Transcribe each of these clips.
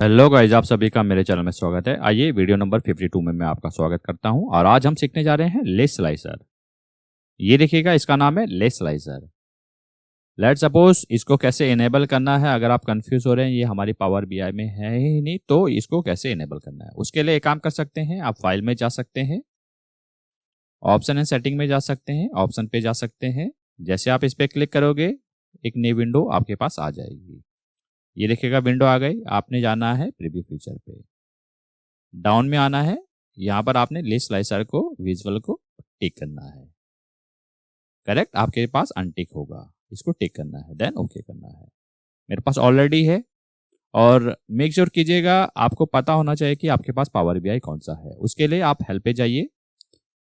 Hello guys, आप सभी का मेरे चैनल में स्वागत है। आइए वीडियो नंबर 52 में मैं आपका स्वागत करता हूं और आज हम सीखने जा रहे हैं लेस स्लाइसर। ये देखिएगा, इसका नाम है लेस स्लाइसर। लेट सपोज इसको कैसे इनेबल करना है। अगर आप कंफ्यूज हो रहे हैं ये हमारी पावर बीआई में है ही नहीं, तो इसको कैसे इनेबल करना है उसके लिए एक काम कर सकते हैं। आप फाइल में जा सकते हैं, ऑप्शन एंड सेटिंग में जा सकते हैं, ऑप्शन पे जा सकते हैं। जैसे आप इस पर क्लिक करोगे एक नई विंडो आपके पास आ जाएगी। ये देखिएगा विंडो आ गई। आपने जाना है प्रीव्यू फीचर पे, डाउन में आना है। यहां पर आपने लेस स्लाइसर को विजुअल को टिक करना है। करेक्ट, आपके पास अनटिक होगा, इसको टिक करना है, देन ओके करना है। मेरे पास ऑलरेडी है। और मेक श्योर कीजिएगा, आपको पता होना चाहिए कि आपके पास पावर बीआई कौन सा है। उसके लिए आप हेल्प पे जाइए,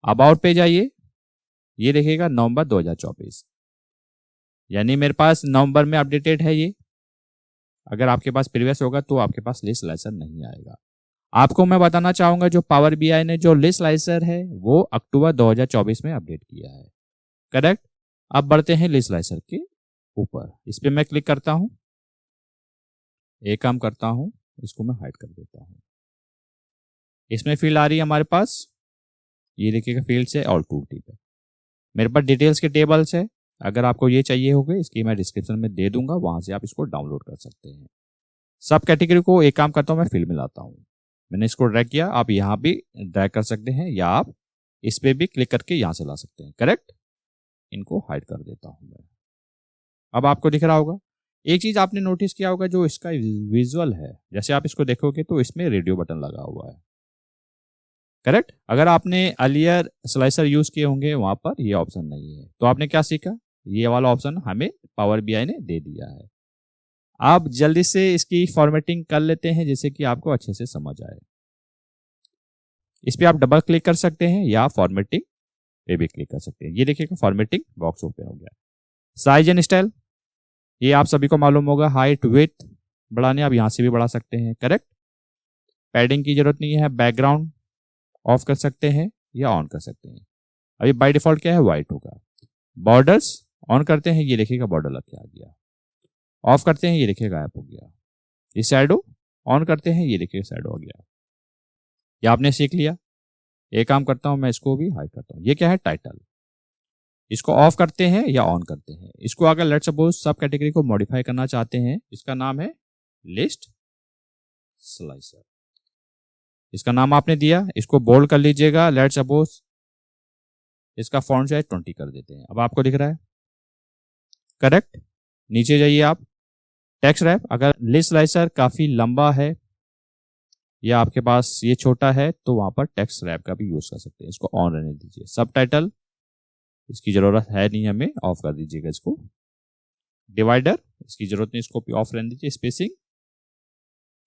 अबाउट पे जाइए। ये देखिएगा नवंबर 2024, यानी मेरे पास नवंबर में अपडेटेड है ये। अगर आपके पास प्रीवियस होगा तो आपके पास लेस स्लाइसर नहीं आएगा। आपको मैं बताना चाहूंगा, जो पावर बीआई ने जो लेस स्लाइसर है वो अक्टूबर 2024 में अपडेट किया है। करेक्ट। अब बढ़ते हैं लेस स्लाइसर के ऊपर। इस पे मैं क्लिक करता हूं, एक काम करता हूं, इसको मैं हाइड कर देता हूं। इसमें फील्ड आ रही है हमारे पास, ये देखिएगा फील्ड है ऑल टू टिप है। मेरे पास डिटेल्स के टेबल्स है। अगर आपको ये चाहिए होगा इसकी मैं डिस्क्रिप्शन में दे दूंगा, वहां से आप इसको डाउनलोड कर सकते हैं। सब कैटेगरी को एक काम करता हूं, मैं फील्ड में लाता हूं। मैंने इसको ड्रैग किया, आप यहां भी ड्रैग कर सकते हैं या आप इस पे भी क्लिक करके यहां से ला सकते हैं। करेक्ट। इनको हाइड कर देता हूं मैं। अब आपको दिख रहा होगा, एक चीज आपने नोटिस किया होगा, जो इसका विजुअल है, जैसे आप इसको देखोगे तो इसमें रेडियो बटन लगा हुआ है। करेक्ट। अगर आपने अर्लियर स्लाइसर यूज किए होंगे वहां पर ये ऑप्शन नहीं है, तो आपने क्या सीखा, ये वाला ऑप्शन हमें पावर बीआई ने दे दिया है। आप जल्दी से इसकी फॉर्मेटिंग कर लेते हैं जिससे कि आपको अच्छे से समझ आए। इस पे आप डबल क्लिक कर सकते हैं या फॉर्मेटिंग पे भी क्लिक कर सकते हैं। ये देखिएगा फॉर्मेटिंग बॉक्स ओपन हो गया। साइज एंड स्टाइल, ये आप सभी को मालूम होगा, हाइट विड्थ बढ़ाने आप यहां से भी बढ़ा सकते हैं। करेक्ट। पैडिंग की जरूरत नहीं है। बैकग्राउंड ऑफ कर सकते हैं या ऑन कर सकते हैं। अभी बाय डिफॉल्ट क्या है, व्हाइट होगा। बॉर्डर्स ऑन करते हैं, ये देखिएगा बॉर्डर लग के आ गया। ऑफ करते हैं, ये देखिए गायब हो गया। ये शैडो ऑन करते हैं, ये देखिए शैडो हो गया। ये आपने सीख लिया। एक काम करता हूं, मैं इसको भी हाइड करता हूं। ये क्या है, टाइटल। इसको ऑफ करते हैं या ऑन करते हैं। इसको अगर लेट्स सपोज सब कैटेगरी को मॉडिफाई करना चाहते हैं, इसका नाम है लिस्ट स्लाइसर। इसका नाम आपने दिया, इसको बोल्ड कर लीजिएगा। लेट्स सपोज इसका फॉन्ट साइज 20 कर देते हैं। अब आपको दिख रहा है। करेक्ट। नीचे जाइए आप, टेक्स्ट रैप। अगर लिस्ट स्लाइसर काफी लंबा है या आपके पास ये छोटा है तो वहां पर टेक्स्ट रैप का भी यूज कर सकते हैं। इसको ऑन रहने दीजिए। सब टाइटल इसकी जरूरत है नहीं, हमें ऑफ कर दीजिएगा इसको। डिवाइडर इसकी जरूरत नहीं, इसको भी ऑफ रहने दीजिए। स्पेसिंग,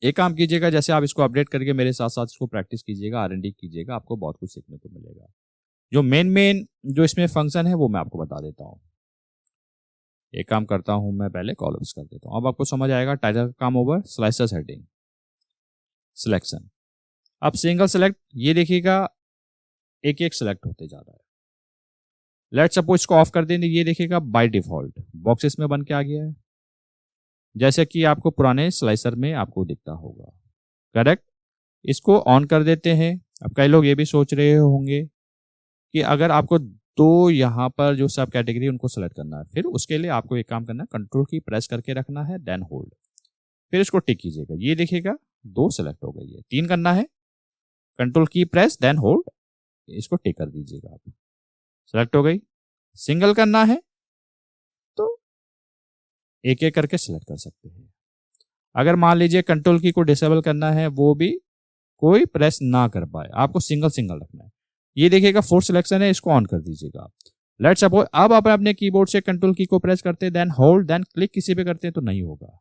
एक काम कीजिएगा, जैसे आप इसको अपडेट करके मेरे साथ साथ इसको प्रैक्टिस कीजिएगा, R&D कीजिएगा, आपको बहुत कुछ सीखने को मिलेगा। जो मेन जो इसमें फंक्शन है वो मैं आपको बता देता हूँ। एक काम करता हूं, मैं पहले कॉलम्स कर देता हूं। अब आपको समझ आएगा। टाइटल का काम ओवर, स्लाइसर सेटिंग, सिलेक्शन। अब सिंगल सेलेक्ट, ये देखिएगा एक एक सेलेक्ट होते जा रहा है। लेट्स सपोज इसको ऑफ कर देंगे, ये देखिएगा बाय डिफॉल्ट बॉक्सेस में बन के आ गया है, जैसे कि आपको पुराने स्लाइसर में आपको दिखता होगा। करेक्ट। इसको ऑन कर देते हैं। अब कई लोग ये भी सोच रहे होंगे कि अगर आपको तो यहाँ पर जो सब कैटेगरी उनको सेलेक्ट करना है, फिर उसके लिए आपको एक काम करना है, कंट्रोल की प्रेस करके रखना है, देन होल्ड, फिर इसको टिक कीजिएगा। ये देखिएगा 2 सेलेक्ट हो गई है। 3 करना है, कंट्रोल की प्रेस देन होल्ड, इसको टिक कर दीजिएगा। आप सेलेक्ट हो गई। सिंगल करना है तो एक एक करके सेलेक्ट कर सकते हैं। अगर मान लीजिए कंट्रोल की को डिसेबल करना है, वो भी कोई प्रेस ना कर पाए, आपको सिंगल सिंगल रखना है। ये देखिएगा 4 सिलेक्शन है, इसको ऑन कर दीजिएगा। लेट्स सपोज अब आप अपने कीबोर्ड से कंट्रोल की को प्रेस करते हैं, देन होल्ड, देन क्लिक किसी पे करते हैं तो नहीं होगा।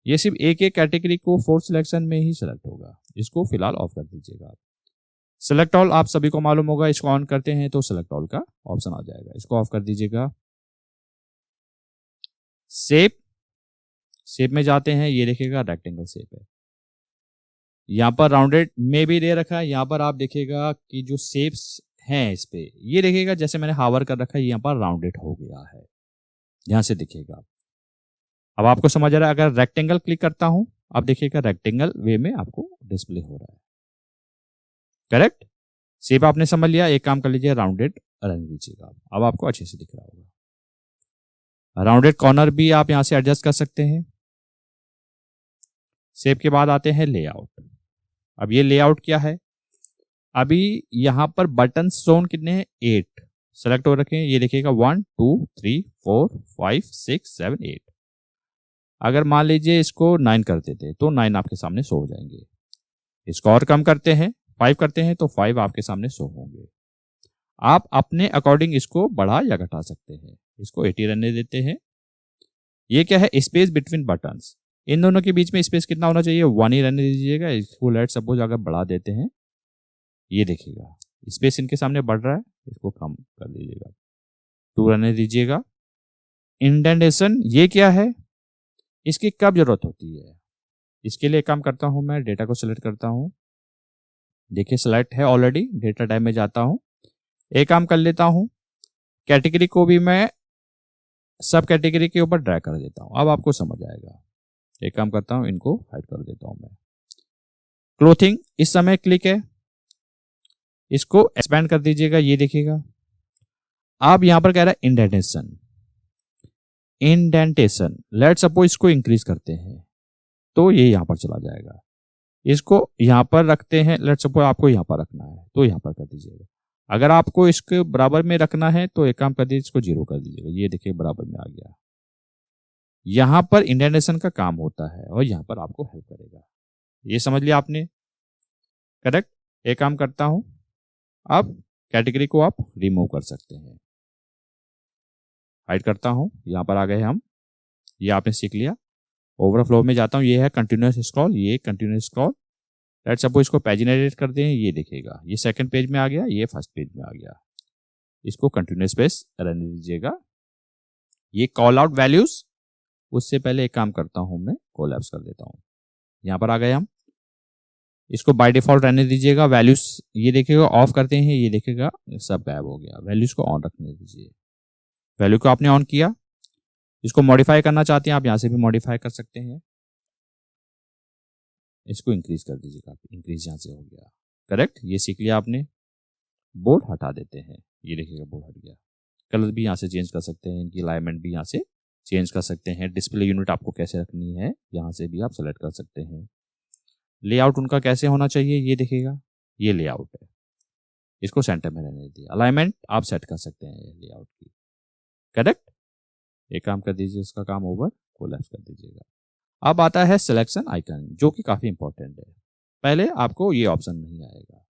ये सिर्फ एक एक कैटेगरी को 4 सिलेक्शन में ही सिलेक्ट होगा। इसको फिलहाल ऑफ कर दीजिएगा। सिलेक्ट ऑल आप सभी को मालूम होगा, इसको ऑन करते हैं तो सिलेक्ट ऑल का ऑप्शन आ जाएगा। इसको ऑफ कर दीजिएगा। शेप, शेप में जाते हैं, ये देखिएगा रेक्टेंगल शेप है। यहाँ पर राउंडेड में भी दे रखा है। यहाँ पर आप देखिएगा कि जो शेप्स हैं इस पे, ये देखिएगा जैसे मैंने हावर कर रखा है, यहाँ पर राउंडेड हो गया है, यहां से दिखेगा। अब आपको समझ आ रहा है। अगर रेक्टेंगल क्लिक करता हूं अब देखिएगा रेक्टेंगल वे में आपको डिस्प्ले हो रहा है। करेक्ट, शेप आपने समझ लिया। एक काम कर लीजिए, राउंडेड रहने दीजिएगा। अब आपको अच्छे से दिख रहा होगा। राउंडेड कॉर्नर भी आप यहां से एडजस्ट कर सकते हैं। शेप के बाद आते हैं लेआउट। अब ये लेआउट क्या है, अभी यहां पर बटन जोन कितने हैं, 8 सेलेक्ट हो रखे हैं। ये देखिएगा 1 2 3 4 5 6 7 8। अगर मान लीजिए इसको 9 कर देते तो 9 आपके सामने शो हो जाएंगे। इसको और कम करते हैं, 5 करते हैं तो 5 आपके सामने शो होंगे। आप अपने अकॉर्डिंग इसको बढ़ा या घटा सकते हैं। इसको 80 रहने देते हैं। ये क्या है, स्पेस बिटवीन बटन्स, इन दोनों के बीच में स्पेस कितना होना चाहिए, 1 ही रहने दीजिएगा। इसको लेट सपोज अगर बढ़ा देते हैं, ये देखिएगा स्पेस इनके सामने बढ़ रहा है, इसको कम कर दीजिएगा, 2 रहने दीजिएगा। इंडेंटेशन ये क्या है, इसकी कब जरूरत होती है, इसके लिए काम करता हूं मैं, डेटा को सिलेक्ट करता हूं। देखिए सिलेक्ट है ऑलरेडी, डेटा टाइप में जाता हूं। एक काम कर लेता हूं, कैटेगरी को भी मैं सब कैटेगरी के ऊपर ड्रैग कर देता हूं। अब आपको समझ आएगा। एक काम करता हूं, इनको हाइड कर देता हूं मैं। क्लोथिंग इस समय क्लिक है, इसको एक्सपेंड कर दीजिएगा। ये देखिएगा आप यहां पर कह रहा है इंडेंटेशन, इंडेंटेशन लेट सपोज इसको इंक्रीज करते हैं तो ये यहां पर चला जाएगा। इसको यहां पर रखते हैं, लेट सपोज आपको यहां पर रखना है तो यहां पर कर दीजिएगा। अगर आपको इसके बराबर में रखना है तो एक काम कर दीजिए, इसको 0 कर दीजिएगा। ये देखिए बराबर में आ गया। यहां पर इंडेंटेशन का काम होता है और यहां पर आपको हेल्प करेगा। ये समझ लिया आपने, करेक्ट। एक काम करता हूं, अब कैटेगरी को आप रिमूव कर सकते हैं। हाइड करता हूं, यहां पर आ गए हम। ये आपने सीख लिया। ओवरफ्लो में जाता हूं, ये है कंटिन्यूअस स्क्रॉल, ये कंटिन्यूअस स्क्रॉल। लेट्स सपोज इसको पैजिनेटेड कर दें, ये देखिएगा ये सेकंड पेज में आ गया, ये फर्स्ट पेज में आ गया। इसको कंटिन्यूअस पेज रहने दीजिएगा। ये कॉल आउट वैल्यूज, उससे पहले एक काम करता हूं मैं, कोलैप्स कर देता हूं। यहां पर आ गए हम, इसको बाय डिफॉल्ट रहने दीजिएगा। वैल्यूज ये देखिएगा ऑफ करते हैं, ये देखिएगा सब गायब हो गया। वैल्यूज को ऑन रखने दीजिए। वैल्यू को आपने ऑन किया। इसको मॉडिफाई करना चाहते हैं आप, यहां से भी मॉडिफाई कर सकते हैं। इसको इंक्रीज कर दीजिएगा, इंक्रीज यहां से हो गया। करेक्ट, ये सीख लिया आपने। बोर्ड हटा देते हैं, ये देखिएगा बोर्ड हट गया। कलर भी यहां से चेंज कर सकते हैं, इनकी अलाइनमेंट भी यहां से चेंज कर सकते हैं। डिस्प्ले यूनिट आपको कैसे रखनी है, यहां से भी आप सेलेक्ट कर सकते हैं। लेआउट उनका कैसे होना चाहिए, ये देखिएगा ये लेआउट है, इसको सेंटर में रहने दीजिए। अलाइनमेंट आप सेट कर सकते हैं लेआउट की। करेक्ट, एक काम कर दीजिए, इसका काम ओवर कोलैप्स कर दीजिएगा। अब आता है सिलेक्शन आइकन, जो कि काफी इंपॉर्टेंट है। पहले आपको ये ऑप्शन नहीं आएगा।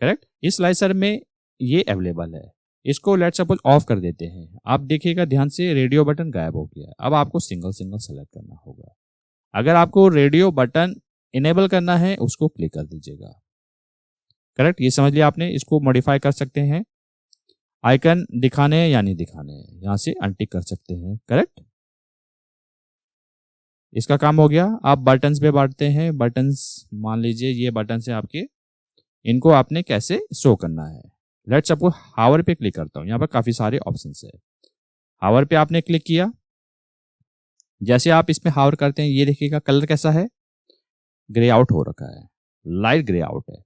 करेक्ट, इस स्लाइसर में ये अवेलेबल है। इसको लेट सपोज ऑफ कर देते हैं। आप देखिएगा ध्यान से, रेडियो बटन गायब हो गया है। अब आपको सिंगल सिंगल सेलेक्ट करना होगा। अगर आपको रेडियो बटन इनेबल करना है, उसको क्लिक कर दीजिएगा। करेक्ट, ये समझ लिया आपने। इसको मॉडिफाई कर सकते हैं, आइकन दिखाने या नहीं दिखाने, यहां से अनटिक कर सकते हैं। करेक्ट, इसका काम हो गया। आप बटन्स पे बांटते हैं। बटन्स मान लीजिए ये बटन्स है आपके, इनको आपने कैसे शो करना है। लेट्स सपोज हावर पे क्लिक करता हूं, यहाँ पर काफी सारे ऑप्शंस है। हावर पे आपने क्लिक किया, जैसे आप इसमें हावर करते हैं, ये देखिएगा कलर कैसा है, ग्रे आउट हो रखा है, लाइट ग्रे आउट है।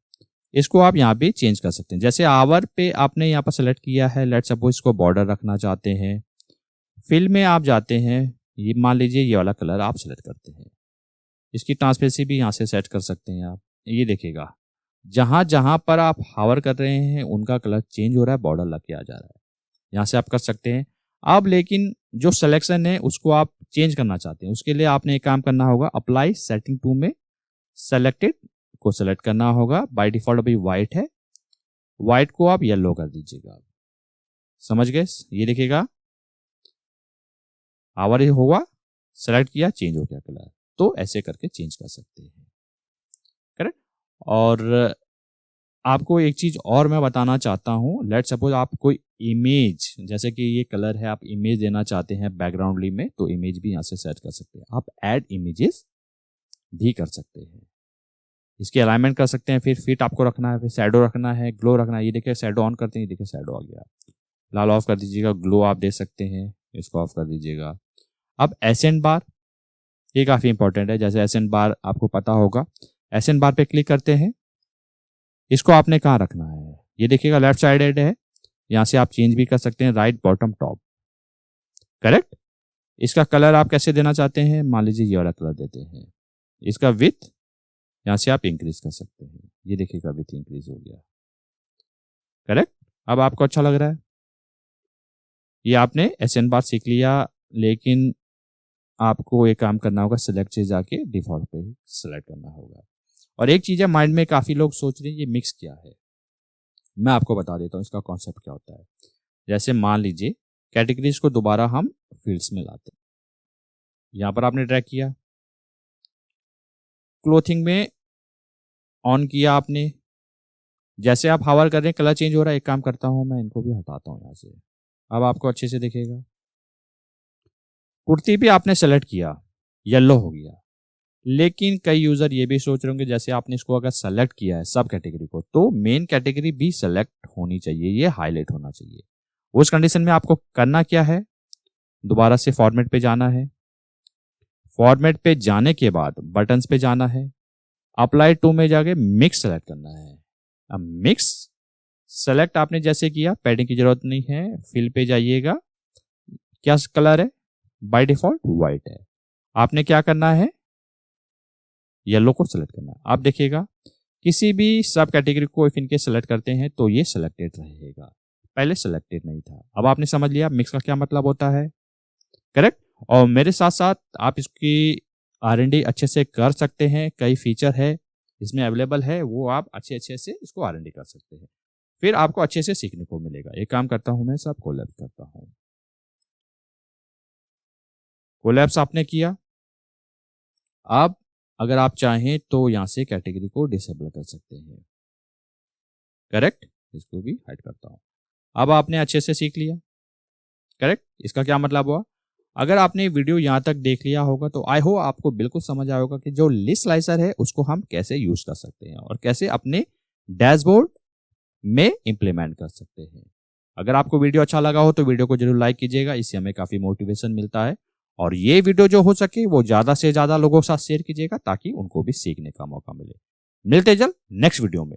इसको आप यहाँ पे चेंज कर सकते हैं। जैसे आवर पे आपने यहाँ पर सेलेक्ट किया है, लेट्स सपोज इसको बॉर्डर रखना चाहते हैं। फिल में आप जाते हैं, ये मान लीजिए ये वाला कलर आप सेलेक्ट करते हैं। इसकी ट्रांसपेरेंसी भी यहाँ से सेट कर सकते हैं आप। ये देखिएगा जहां जहां पर आप हावर कर रहे हैं उनका कलर चेंज हो रहा है, बॉर्डर लग के आ जा रहा है। यहाँ से आप कर सकते हैं। अब लेकिन जो सिलेक्शन है उसको आप चेंज करना चाहते हैं, उसके लिए आपने एक काम करना होगा, अप्लाई सेटिंग टू में सेलेक्टेड को सेलेक्ट करना होगा। बाय डिफॉल्ट अभी व्हाइट है, व्हाइट को आप येलो कर दीजिएगा। समझ गए, ये देखिएगा हावर होगा, सेलेक्ट किया, चेंज हो गया कलर। तो ऐसे करके चेंज कर सकते हैं। करेक्ट, और आपको एक चीज और मैं बताना चाहता हूं। लेट सपोज आप कोई इमेज, जैसे कि ये कलर है, आप इमेज देना चाहते हैं बैकग्राउंडली में, तो इमेज भी यहां से सेट कर सकते हैं। आप ऐड इमेजेस भी कर सकते हैं, इसकी अलाइनमेंट कर सकते हैं। फिर फिट आपको रखना है, फिर शैडो रखना है, ग्लो रखना है। ये देखिए शैडो ऑन करते हैं, ये देखिए शैडो आ गया। लाल ऑफ कर दीजिएगा, ग्लो आप दे सकते हैं, इसको ऑफ कर दीजिएगा। अब एसेंट बार, ये काफ़ी इंपॉर्टेंट है। जैसे एसएन बार आपको पता होगा, एसएन बार पे क्लिक करते हैं, इसको आपने कहाँ रखना है, ये देखिएगा लेफ्ट साइडेड है, यहाँ से आप चेंज भी कर सकते हैं, राइट बॉटम टॉप, करेक्ट। इसका कलर आप कैसे देना चाहते हैं, मान लीजिए ये वाला कलर देते हैं। इसका विथ यहाँ से आप इंक्रीज कर सकते हैं, ये देखिएगा विथ इंक्रीज हो गया, करेक्ट। अब आपको अच्छा लग रहा है। ये आपने एसएन बार सीख लिया, लेकिन आपको एक काम करना होगा, सिलेक्ट से जाके डिफॉल्ट पे सिलेक्ट करना होगा। और एक चीज है, माइंड में काफी लोग सोच रहे हैं ये मिक्स क्या है, मैं आपको बता देता हूँ इसका कॉन्सेप्ट क्या होता है। जैसे मान लीजिए कैटेगरीज को दोबारा हम फील्ड्स में लाते हैं, यहां पर आपने ड्रैग किया, क्लोथिंग में ऑन किया आपने, जैसे आप हावर कर रहे हैं कलर चेंज हो रहा है। एक काम करता हूं, मैं इनको भी हटाता हूं यहां से, अब आपको अच्छे से दिखेगा। कुर्ती भी आपने सेलेक्ट किया, येलो हो गया, लेकिन कई यूजर ये भी सोच रहे होंगे जैसे आपने इसको अगर सेलेक्ट किया है सब कैटेगरी को, तो मेन कैटेगरी भी सेलेक्ट होनी चाहिए, ये हाईलाइट होना चाहिए। उस कंडीशन में आपको करना क्या है, दोबारा से फॉर्मेट पे जाना है, फॉर्मेट पे जाने के बाद बटन्स पे जाना है, अप्लाई टू में जाके मिक्स सेलेक्ट करना है। अब मिक्स सेलेक्ट आपने जैसे किया, पैडिंग की जरूरत नहीं है, फिल पे जाइएगा, क्या कलर है, बाय डिफॉल्ट व्हाइट है, आपने क्या करना है, येलो को सेलेक्ट करना है। आप देखिएगा किसी भी सब कैटेगरी को इफ इनके सेलेक्ट करते हैं तो ये सिलेक्टेड रहेगा, पहले सिलेक्टेड नहीं था। अब आपने समझ लिया मिक्स का क्या मतलब होता है, करेक्ट। और मेरे साथ साथ आप इसकी R&D अच्छे से कर सकते हैं, कई फीचर है इसमें अवेलेबल है, वो आप अच्छे से इसको R&D कर सकते हैं, फिर आपको अच्छे से सीखने को मिलेगा। एक काम करता हूं, मैं सब कोलैप्स करता हूं, कोलैप्स आपने किया। अब अगर आप चाहें तो यहां से कैटेगरी को डिसेबल कर सकते हैं, करेक्ट, इसको भी हाइड करता हूं। अब आपने अच्छे से सीख लिया, करेक्ट। इसका क्या मतलब हुआ, अगर आपने वीडियो यहां तक देख लिया होगा तो आई होप आपको बिल्कुल समझ आया होगा कि जो लिस्ट स्लाइसर है उसको हम कैसे यूज कर सकते हैं और कैसे अपने डैशबोर्ड में इंप्लीमेंट कर सकते हैं। अगर आपको वीडियो अच्छा लगा हो तो वीडियो को जरूर लाइक कीजिएगा, इससे हमें काफी मोटिवेशन मिलता है। और ये वीडियो जो हो सके वो ज्यादा से ज्यादा लोगों के साथ शेयर कीजिएगा ताकि उनको भी सीखने का मौका मिले। मिलते जल्द नेक्स्ट वीडियो में।